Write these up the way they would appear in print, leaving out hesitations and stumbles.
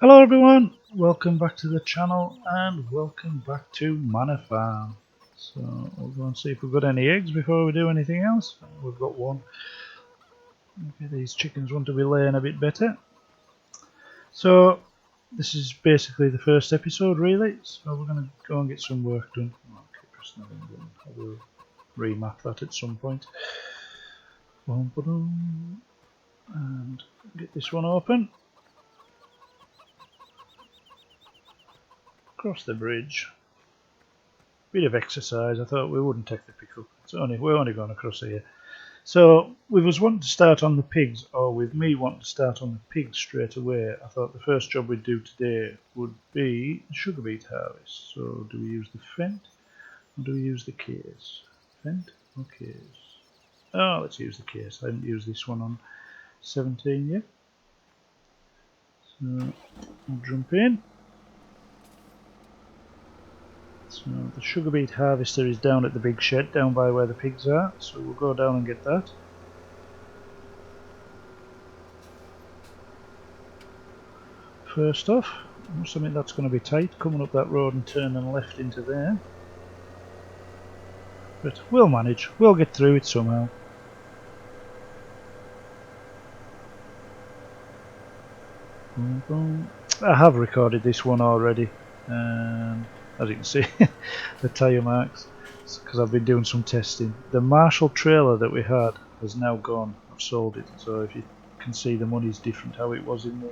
Hello everyone, welcome back to the channel and welcome back to Manor Farm. So we'll go and see if we've got any eggs before we do anything else. We've got one. Okay, these chickens want to be laying a bit better. So this is basically the first episode really, so we're going to go and get some work done. I will remap that at some point. And get this one open. Cross the bridge. Bit of exercise. I thought we wouldn't take the pickle. We're only going across here. So we was wanting to start on the pigs, or with me wanting to start on the pigs straight away. I thought the first job we'd do today would be sugar beet harvest. So do we use the Fent or do we use the case? Fent or case? Oh, let's use the case. I haven't used this one on 17 yet. So I'll jump in. So the sugar beet harvester is down at the big shed, down by where the pigs are, so we'll go down and get that. First off, something that's going to be tight, coming up that road and turning left into there. But we'll manage, we'll get through it somehow. I have recorded this one already, and as you can see, the tyre marks, because I've been doing some testing. The Marshall trailer that we had has now gone. I've sold it, so if you can see, the money's different how it was in the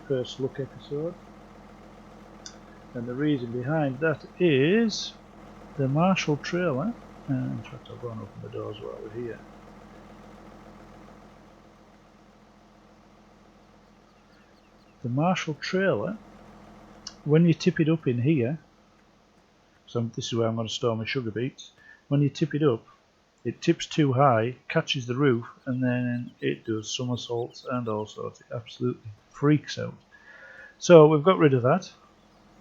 first look episode. And the reason behind that is the Marshall trailer. In fact, I'll go and open the doors while we're here. The Marshall trailer, when you tip it up in here, so this is where I'm going to store my sugar beets. When you tip it up, it tips too high, catches the roof, and then it does somersaults and all sorts. It absolutely freaks out. So we've got rid of that,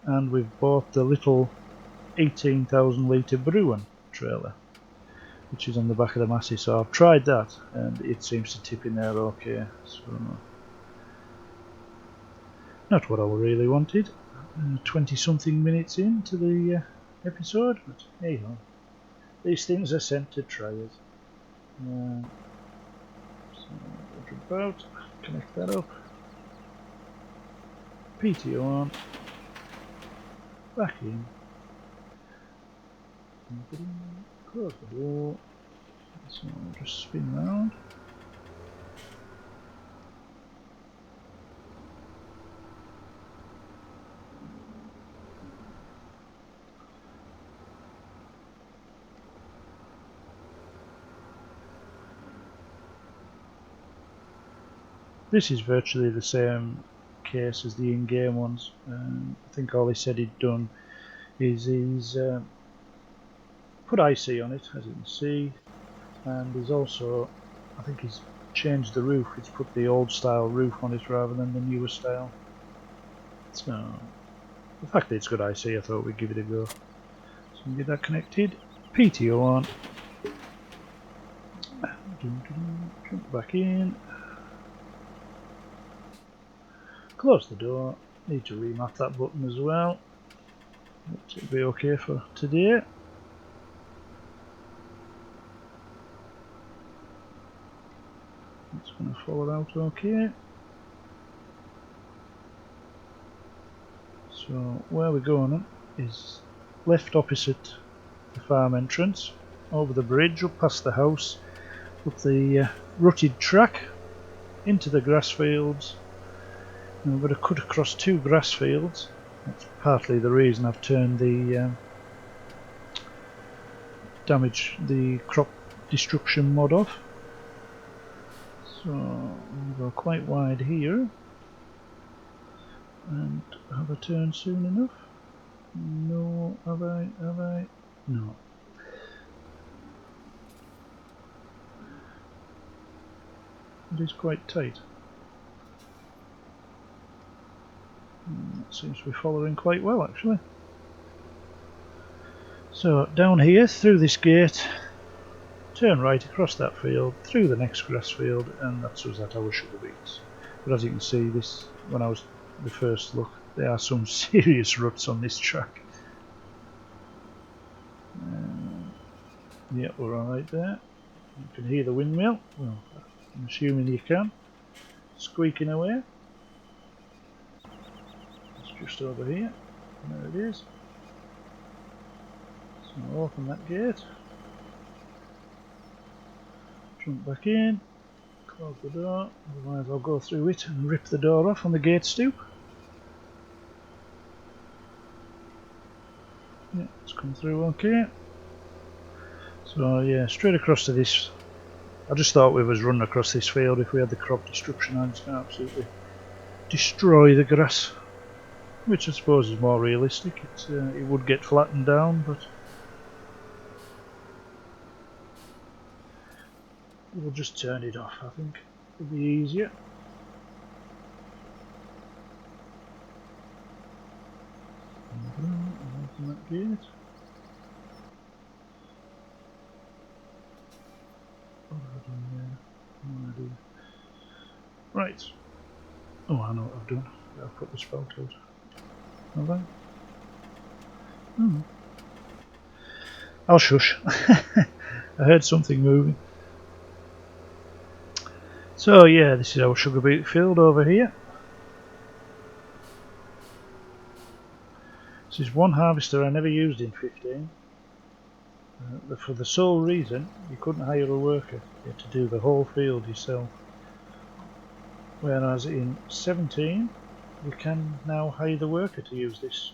and we've bought the little 18,000 litre Bruin trailer, which is on the back of the Massey. So I've tried that, and it seems to tip in there okay. So not what I really wanted. 20 something minutes into the episode, but hey ho, these things are sent to trials. So I'll jump out, connect that up, PTO on, back in, close the door, so I'll just spin round. This is virtually the same case as the in-game ones. I think all he said he'd done is he's put IC on it, as you can see, and he's also, I think he's changed the roof. He's put the old style roof on it rather than the newer style. So the fact that it's got IC, I thought we'd give it a go. So we get that connected, PTO on, jump back in. Close the door. Need to remap that button as well. It'll be okay for today. It's going to follow out okay. So where we're going is left opposite the farm entrance, over the bridge, up past the house, up the rutted track, into the grass fields. And we're going to cut across 2 grass fields. That's partly the reason I've turned the the crop destruction mod off. So we'll go quite wide here and have a turn soon enough. No, have I? No. It is quite tight. That seems to be following quite well actually. So down here, through this gate, turn right across that field, through the next grass field, and that's us at our sugar beets. But as you can see, this, when I was the first look. There are some serious ruts on this track. Yeah, we're alright there. You can hear the windmill. Well, I'm assuming you can. Squeaking away. It's just over here. There it is. So I'll open that gate. Jump back in. Close the door. Otherwise I'll go through it and rip the door off on the gate stoop. Yeah, it's come through okay. So yeah, straight across to this. I just thought we was running across this field. If we had the crop destruction, I'd just absolutely destroy the grass, which I suppose is more realistic. It would get flattened down, but we'll just turn it off. I think it'll be easier. Open that gate. What have I done there? No idea. Right. Oh, I know what I've done. I've put the spout out. Have I? Hmm. I'll shush. I heard something moving. So yeah, this is our sugar beet field over here. This is one harvester I never used in 15. For the sole reason you couldn't hire a worker. You had to do the whole field yourself. Whereas in 17 you can now hire the worker to use this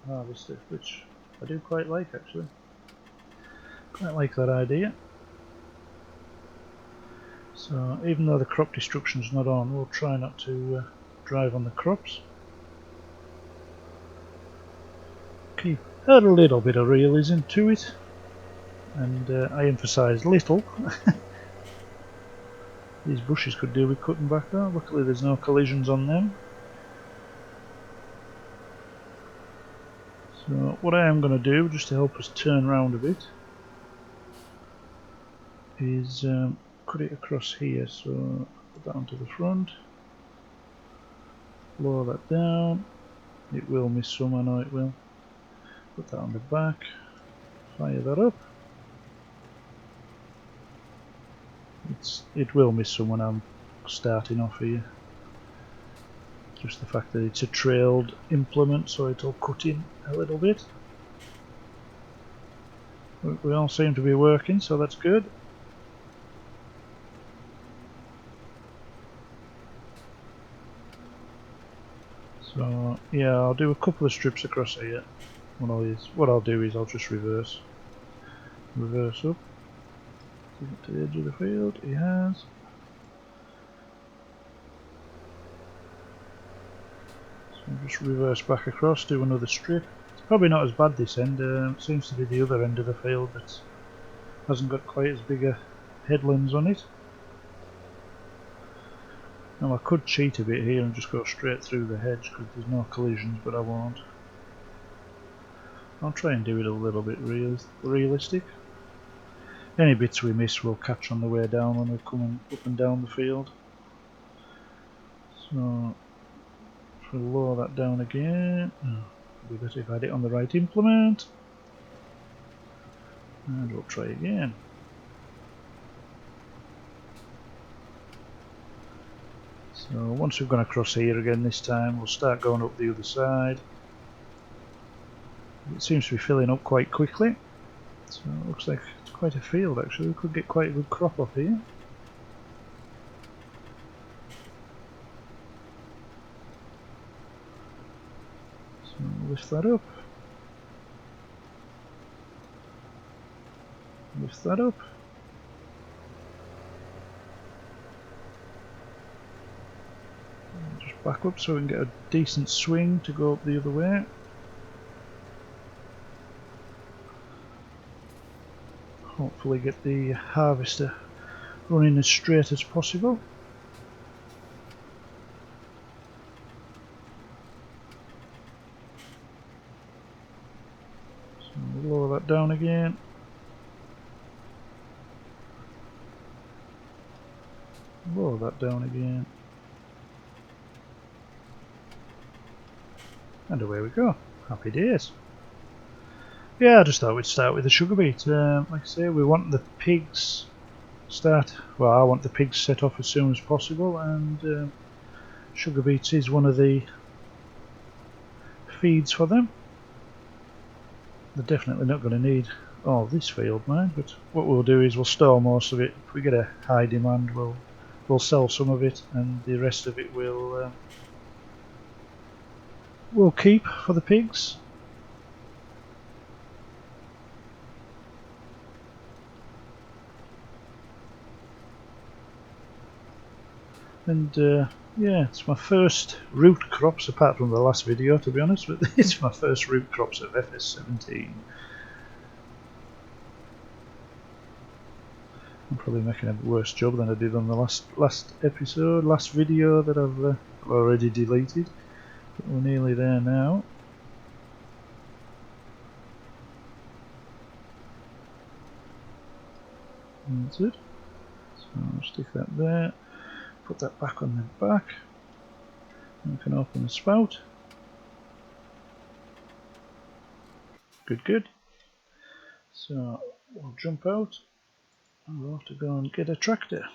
harvester, which I do quite like actually. Quite like that idea. So even though the crop destruction's not on, we'll try not to drive on the crops. Keep a little bit of realism to it, and I emphasise little. These bushes could do with cutting back though. Luckily there's no collisions on them. So what I am going to do, just to help us turn around a bit, is cut it across here. So put that onto the front, lower that down. It will miss some, I know it will. Put that on the back, fire that up. It will miss some when I'm starting off here. Just the fact that it's a trailed implement, so it'll cut in a little bit. We all seem to be working, so that's good. So yeah, I'll do a couple of strips across here. What I'll do is I'll just reverse up to the edge of the field. He has. So just reverse back across, do another strip. It's probably not as bad this end. It seems to be the other end of the field that hasn't got quite as big a headlands on it. Now I could cheat a bit here and just go straight through the hedge because there's no collisions, but I won't. I'll try and do it a little bit realistic. Any bits we miss we'll catch on the way down when we're coming up and down the field. So if we lower that down again, it'd be better if I had it on the right implement. And we'll try again. So once we've gone across here again this time, we'll start going up the other side. It seems to be filling up quite quickly. So it looks like it's quite a field actually. We could get quite a good crop up here. So lift that up. Lift that up. Just back up so we can get a decent swing to go up the other way. Hopefully get the harvester running as straight as possible. So we'll lower that down again. Lower that down again. And away we go. Happy days. Yeah, I just thought we'd start with the sugar beet. Like I say, we want the pigs well, I want the pigs set off as soon as possible, and sugar beets is one of the feeds for them. They're definitely not going to need all this field now, but what we'll do is we'll store most of it. If we get a high demand, we'll sell some of it, and the rest of it we'll keep for the pigs. And yeah, it's my first root crops, apart from the last video, to be honest, but it's my first root crops of FS17. I'm probably making a worse job than I did on the last video that I've already deleted. But we're nearly there now. That's it. So I'll stick that there. Put that back on the back. And we can open the spout. Good, good. So we'll jump out and we'll have to go and get a tractor.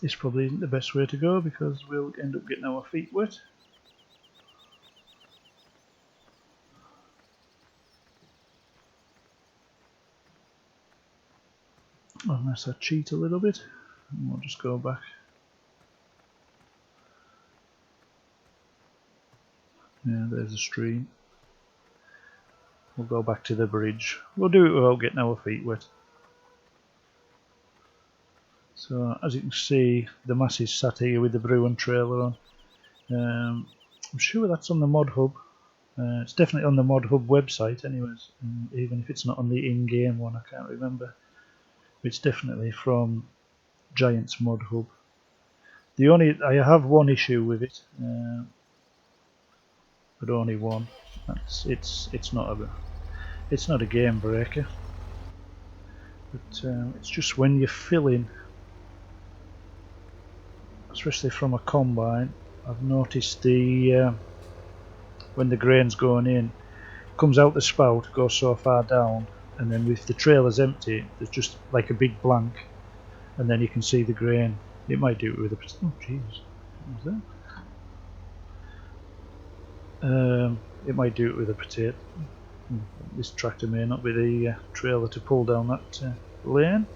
This probably isn't the best way to go because we'll end up getting our feet wet. Unless I cheat a little bit, and we'll just go back. Yeah, there's a stream. We'll go back to the bridge. We'll do it without getting our feet wet. So as you can see, the mass is sat here with the Bruin trailer on. I'm sure that's on the Mod Hub. It's definitely on the Mod Hub website anyways, even if it's not on the in-game one, I can't remember. It's definitely from Giants Mod Hub. I have one issue with it, but only one. It's not a game breaker, but it's just when you're filling, especially from a combine. I've noticed when the grain's going in, it comes out the spout, goes so far down, and then if the trailer's empty, there's just like a big blank, and then you can see the grain. It might do it with a... oh jeez, what was that? It might do it with a potato. This tractor may not be the trailer to pull down that lane.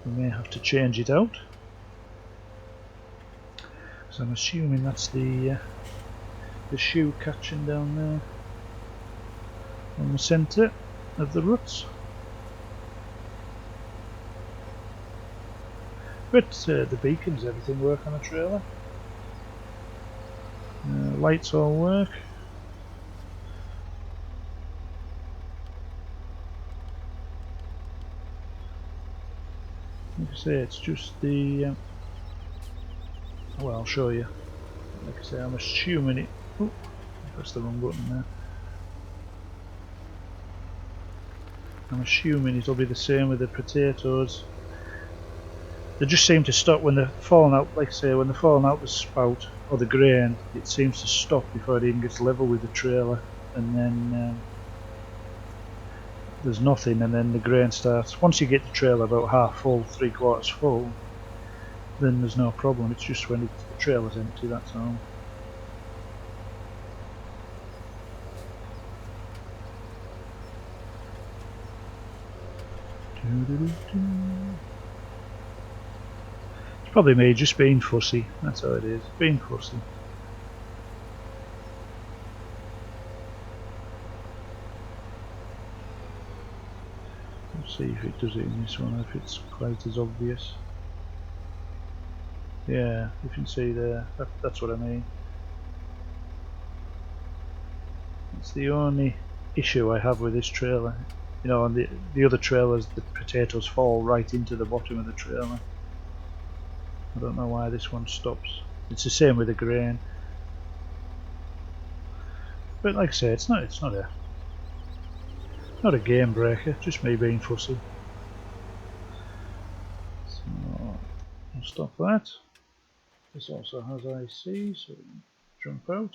We may have to change it out. So I'm assuming that's the shoe catching down there on the centre of the ruts. But the beacons, everything work on the trailer. Lights all work. Like I say, it's just the well, I'll show you. Like I say, I'm assuming it... oh, I pressed the wrong button there. I'm assuming it'll be the same with the potatoes. They just seem to stop when they're falling out, like I say, when they're falling out the spout or the grain, it seems to stop before it even gets level with the trailer, and then there's nothing, and then the grain starts. Once you get the trailer about half full, 3/4 full, then there's no problem. It's just when the trailer's empty, that's all. It's probably me just being fussy, that's how it is, being fussy. Let's see if it does it in this one, if it's quite as obvious. Yeah, you can see there, that's what I mean. It's the only issue I have with this trailer. You know, on the other trailers, the potatoes fall right into the bottom of the trailer. I don't know why this one stops. It's the same with the grain. But like I say, it's not a game breaker, just me being fussy. So I'll stop that. This also has IC, so we can jump out.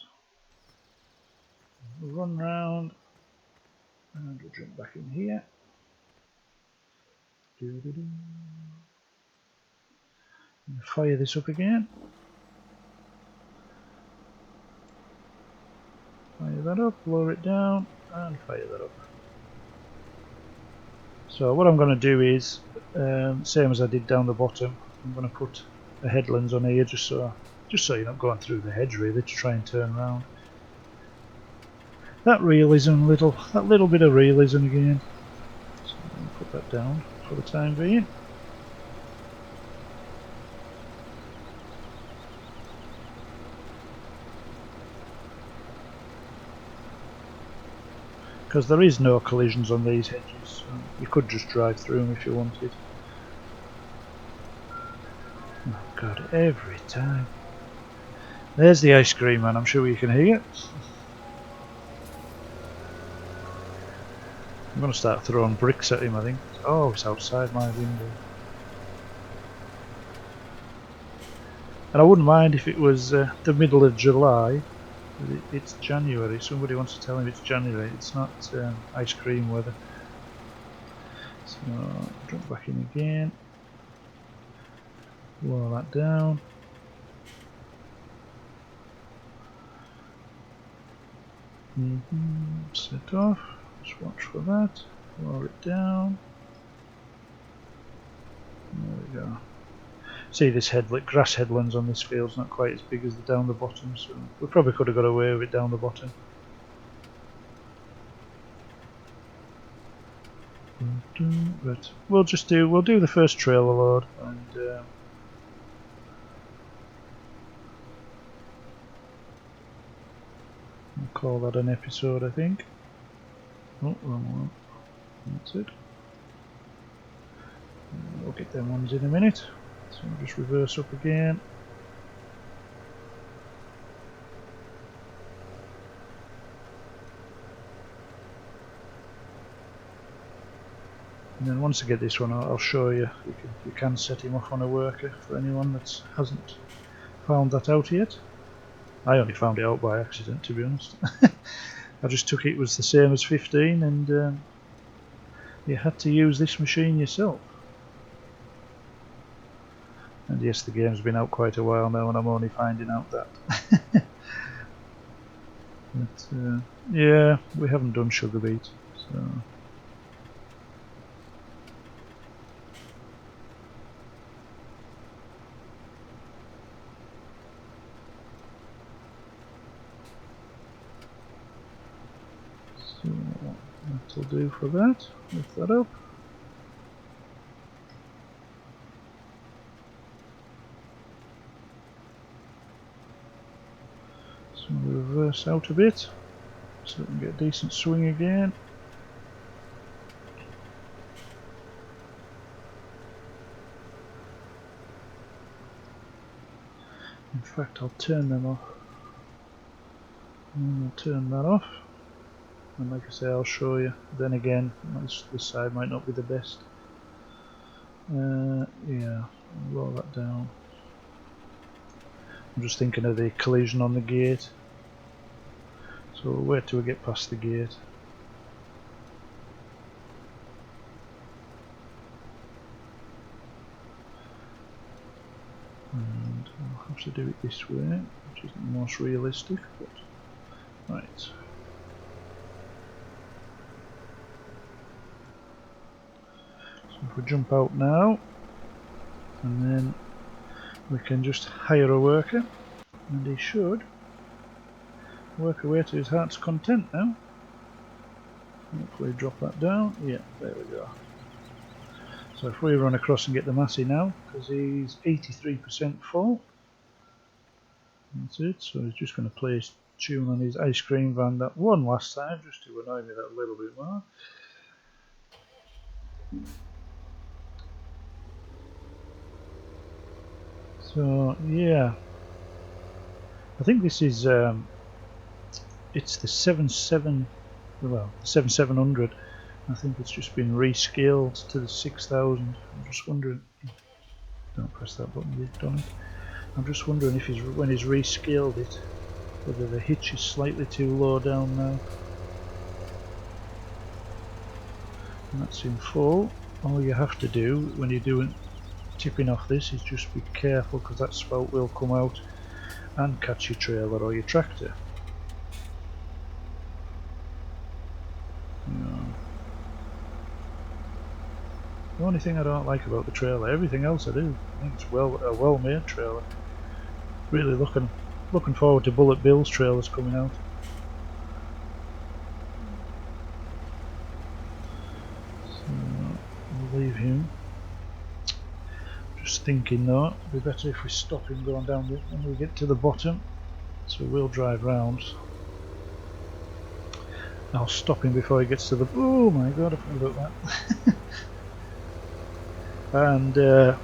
We'll run round and we'll jump back in here. Fire this up again. Fire that up, lower it down, and fire that up. So what I'm going to do is, same as I did down the bottom, I'm going to put the headlands on here just so you're not going through the hedge really to try and turn around. That realism, that little bit of realism again. So I'm going to put that down for the time being. Because there is no collisions on these hedges, so you could just drive through them if you wanted. Oh god, every time. There's the ice cream man, I'm sure you can hear it. I'm going to start throwing bricks at him, I think. Oh, it's outside my window. And I wouldn't mind if it was the middle of July. It's January. Somebody wants to tell him it's January. It's not ice cream weather. So jump back in again. Lower that down. Set off. Just watch for that. Lower it down. There we go. See this grass headlands on this field's not quite as big as the down the bottom, so we probably could have got away with it down the bottom. But we'll do the first trailer load and we'll call that an episode, I think. Oh, wrong one. That's it. We'll get them ones in a minute. So we'll just reverse up again. And then once I get this one out, I'll show you. You can set him off on a worker for anyone that hasn't found that out yet. I only found it out by accident, to be honest. I just took it was the same as 15 and you had to use this machine yourself. And yes, the game's been out quite a while now and I'm only finding out that. But yeah, we haven't done Sugar Beet, so... So that'll do for that. Lift that up. So we'll reverse out a bit so we can get a decent swing again. In fact, I'll turn them off. And I'll turn that off. And like I say, I'll show you. Then again, this side might not be the best. Yeah, I'll roll that down. I'm just thinking of the collision on the gate. So we'll wait till we get past the gate. And I'll have to do it this way, which isn't the most realistic, but right. So if we jump out now, and then we can just hire a worker, and he should work away to his heart's content now. Hopefully drop that down. Yeah, there we go. So if we run across and get the Massey now, because he's 83% full. That's it, so he's just going to play his tune on his ice cream van that one last time, just to annoy me that little bit more. So yeah, I think this is it's the 7700. I think it's just been rescaled to the 6000. I'm just wondering. Don't press that button, you've done it. I'm just wondering if when he's rescaled it, whether the hitch is slightly too low down now. And that's in full. All you have to do when you're doing tipping off this is just be careful, because that spout will come out and catch your trailer or your tractor. The only thing I don't like about the trailer, everything else I do. I think it's a well-made trailer. Really looking forward to Bullet Bill's trailers coming out. So we'll leave him. Just thinking though, it'd be better if we stop him going down when we get to the bottom. So we'll drive round. I'll stop him before he gets to the... Oh my god, I forgot about that. And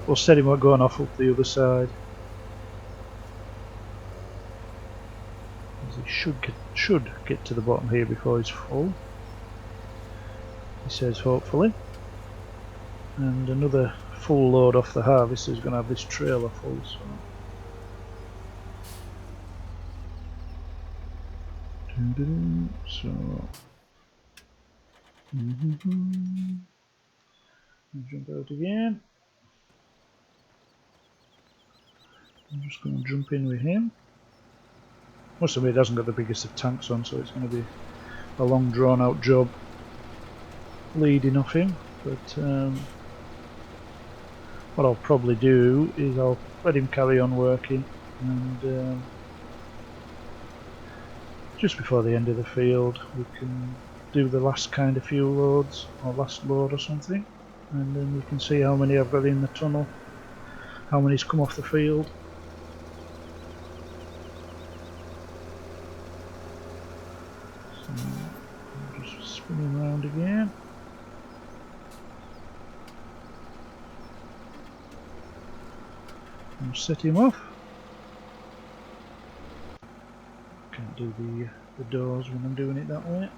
we'll set him up going off up the other side. He should get to the bottom here before he's full. He says hopefully. And another full load off the harvester is going to have this trailer full. So jump out again. I'm just going to jump in with him. Must admit, he hasn't got the biggest of tanks on, so it's going to be a long drawn out job leading off him. But what I'll probably do is I'll let him carry on working, and just before the end of the field we can do the last kind of few loads, or last load or something, and then we can see how many I've got in the tunnel, how many's come off the field. So I'm just spinning around again. And set him off. Can't do the doors when I'm doing it that way.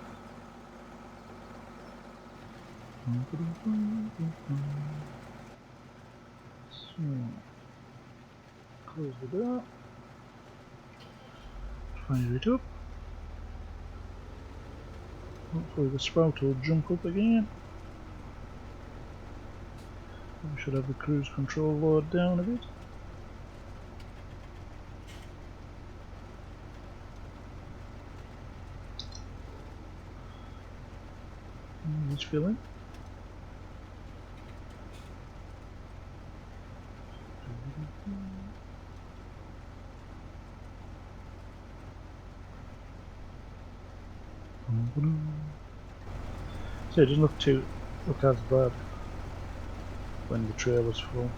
So close the door. Fire it up. Hopefully the spout will jump up again. We should have the cruise control load down a bit. He's filling. So it doesn't look as bad when the trailer's full.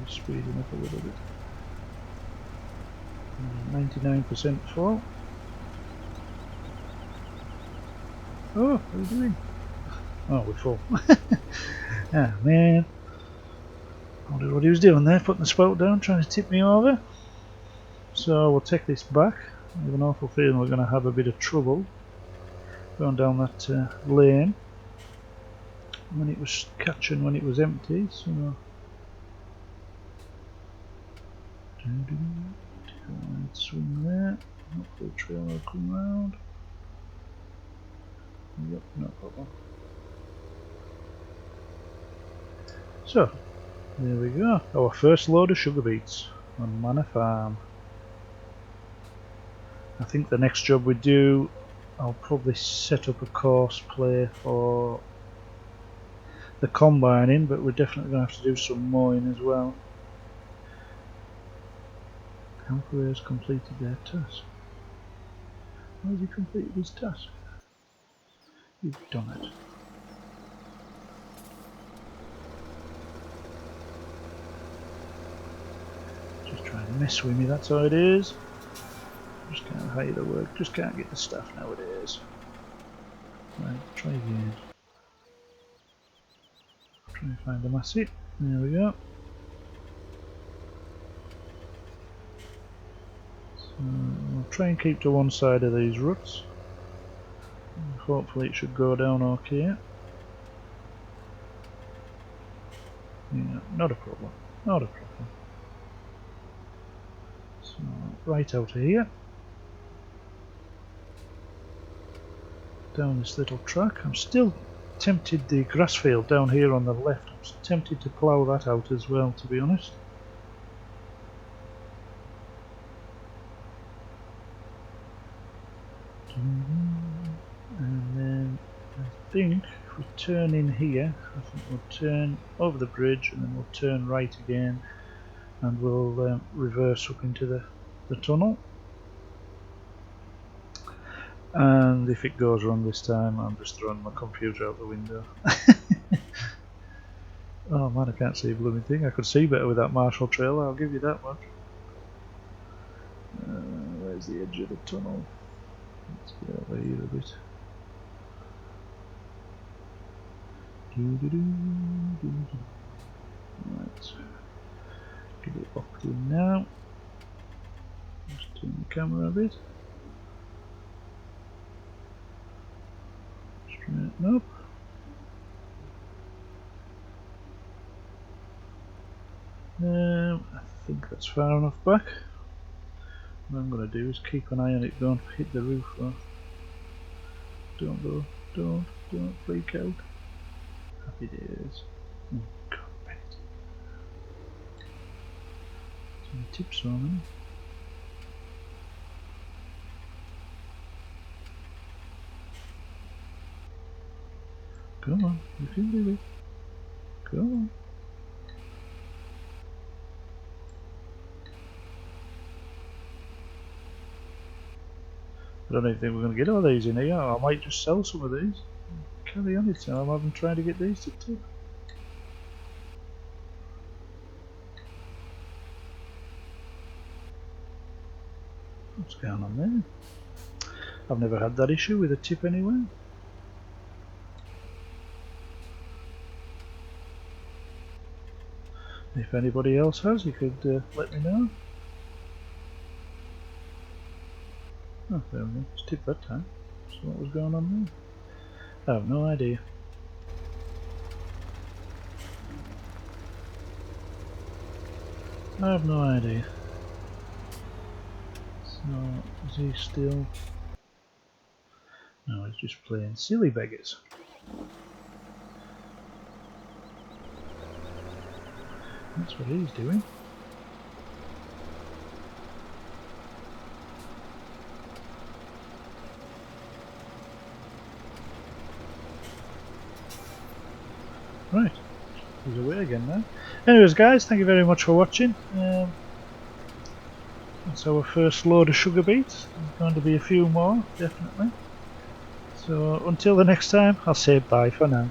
Speeding up a little bit. 99% full. Oh, what are you doing? Oh, we're full. Ah, man. I wondered what he was doing there, putting the spout down, trying to tip me over. So we'll take this back. I have an awful feeling we're going to have a bit of trouble going down that lane when it was catching when it was empty. So swing there. Hopefully the trailer will come round. Yep, no problem. So there we go. Our first load of sugar beets on Manor Farm. I think the next job we do, I'll probably set up a course play for the combining, but we're definitely going to have to do some mowing as well. Helper has completed their task. How has he completed his task? You've done it. Just trying to mess with me, that's how it is. Just can't hire the work, just can't get the staff nowadays. Right, try again. Try and find the masset. There we go. So we'll try and keep to one side of these ruts. Hopefully it should go down okay. Yeah, not a problem. Not a problem. So, right out of here. Down this little track. I'm still tempted, the grass field down here on the left, I'm tempted to plough that out as well, to be honest. And then I think if we turn in here, I think we'll turn over the bridge and then we'll turn right again and we'll reverse up into the tunnel. And if it goes wrong this time, I'm just throwing my computer out the window. Oh man, I can't see a blooming thing. I could see better with that Marshall trailer, I'll give you that much. Where's the edge of the tunnel? Let's get over here a bit. Right, get it locked in now. Just turn the camera a bit. Straighten up. I think that's far enough back. What I'm going to do is keep an eye on it, don't hit the roof though. Don't go, don't freak out. Happy days. Oh god, right. So the tips on them. Come on, you can do it. Come on. I don't even think we're going to get all these in here. I might just sell some of these. Carry on it, I'm having trying to get these to tip. What's going on there? I've never had that issue with a tip anywhere. If anybody else has, you could let me know. Oh, there we go. It's tipped that time. So what was going on there? I have no idea. I have no idea. So, is he still... No, he's just playing silly beggars. That's what he's doing. Right, he's away again now. Anyways guys, thank you very much for watching. That's our first load of sugar beets. There's going to be a few more, definitely. So until the next time, I'll say bye for now.